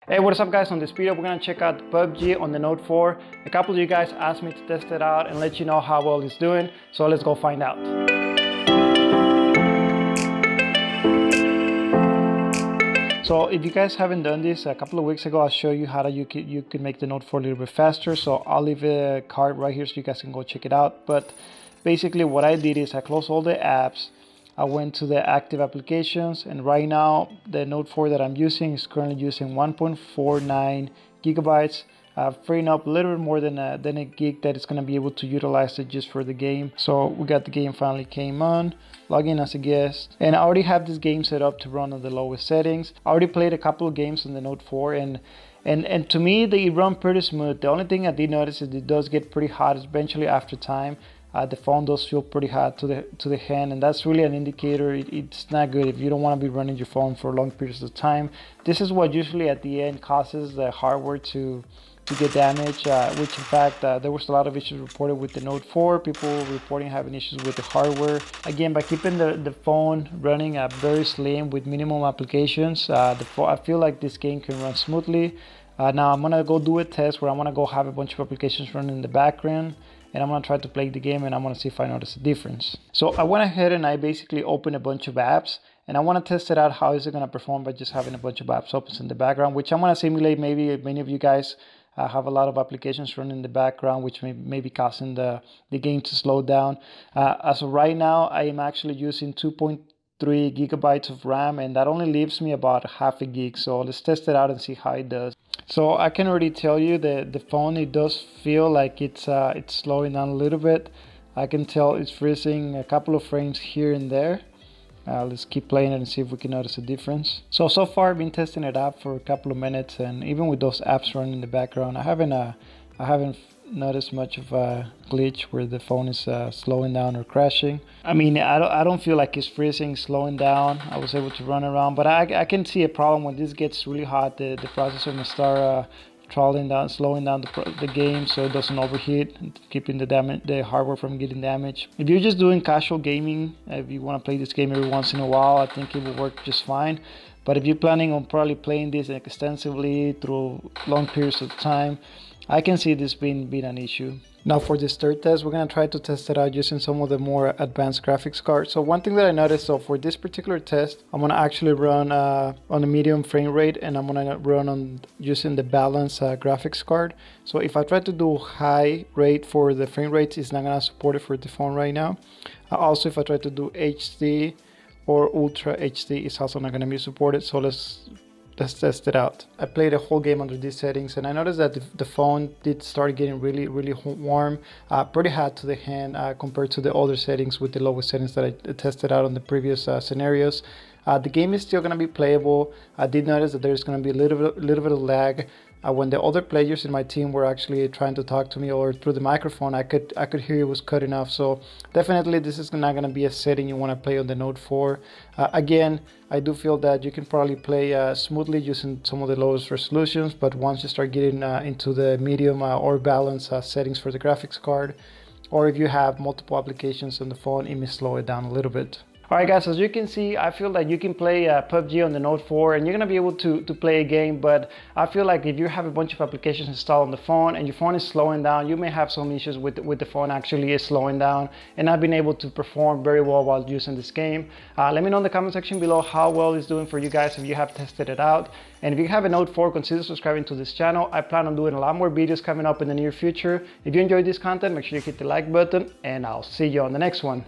Hey, what is up guys? On this video we're gonna check out PUBG on the Note 4. A couple of you guys asked me to test it out and let you know how well it's doing, so let's go find out. So if you guys haven't done this, a couple of weeks ago I'll show you how you can make the Note 4 a little bit faster. So I'll leave a card right here so you guys can go check it out. But basically what I did is I closed all the apps. I went to the active applications, and right now the Note 4 that I'm using is currently using 1.49 gigabytes, freeing up a little bit more than a gig that it's going to be able to utilize it just for the game. So we got the game finally came on, log in as a guest, and I already have this game set up to run on the lowest settings. I already played a couple of games on the Note 4 and to me they run pretty smooth. The only thing I did notice is it does get pretty hot eventually after time. The phone does feel pretty hot to the hand, and that's really an indicator. It's not good if you don't want to be running your phone for long periods of time. This is what usually at the end causes the hardware to get damaged, which in fact there was a lot of issues reported with the Note 4. People reporting having issues with the hardware. Again, by keeping the phone running very slim with minimum applications, I feel like this game can run smoothly. Now I'm gonna go do a test where I'm gonna go have a bunch of applications running in the background, and I'm gonna try to play the game, and I'm gonna see if I notice a difference. So I went ahead and I basically opened a bunch of apps, and I want to test it out. How is it gonna perform by just having a bunch of apps open in the background, which I'm gonna simulate. Maybe many of you guys have a lot of applications running in the background, which may be causing the game to slow down. As of right now, I am actually using 2.3 gigabytes of RAM, and that only leaves me about half a gig. So let's test it out and see how it does. So I can already tell you that the phone, it does feel like it's slowing down a little bit. I can tell it's freezing a couple of frames here and there. Let's keep playing it and see if we can notice a difference. So far I've been testing it out for a couple of minutes, and even with those apps running in the background, I haven't noticed much of a glitch where the phone is slowing down or crashing. I mean, I don't feel like it's freezing, slowing down. I was able to run around, but I can see a problem when this gets really hot. The processor must start slowing down the game so it doesn't overheat, and keeping the hardware from getting damaged. If you're just doing casual gaming, if you want to play this game every once in a while, I think it will work just fine. But if you're planning on probably playing this extensively through long periods of time, I can see this being an issue. Now for this third test, we're going to try to test it out using some of the more advanced graphics cards. So one thing that I noticed, so for this particular test, I'm going to actually run on a medium frame rate, and I'm going to run on using the balanced graphics card. So if I try to do high rate for the frame rates, it's not going to support it for the phone right now. Also, if I try to do HD or Ultra HD, it's also not going to be supported. So let's test it out. I played a whole game under these settings, and I noticed that the phone did start getting really warm, pretty hot to the hand compared to the other settings with the lowest settings that I tested out on the previous scenarios. The game is still going to be playable. I did notice that there's going to be a little bit of lag. When the other players in my team were actually trying to talk to me or through the microphone, I could hear it was cutting off. So definitely this is not going to be a setting you want to play on the Note 4. Again, I do feel that you can probably play smoothly using some of the lowest resolutions, but once you start getting into the medium or balanced settings for the graphics card, or if you have multiple applications on the phone, it may slow it down a little bit. Alright guys, as you can see, I feel like you can play PUBG on the Note 4, and you're going to be able to play a game, but I feel like if you have a bunch of applications installed on the phone and your phone is slowing down, you may have some issues with the phone actually is slowing down and not being able to perform very well while using this game. Let me know in the comment section below how well it's doing for you guys if you have tested it out. And if you have a Note 4, consider subscribing to this channel. I plan on doing a lot more videos coming up in the near future. If you enjoyed this content, make sure you hit the like button, and I'll see you on the next one.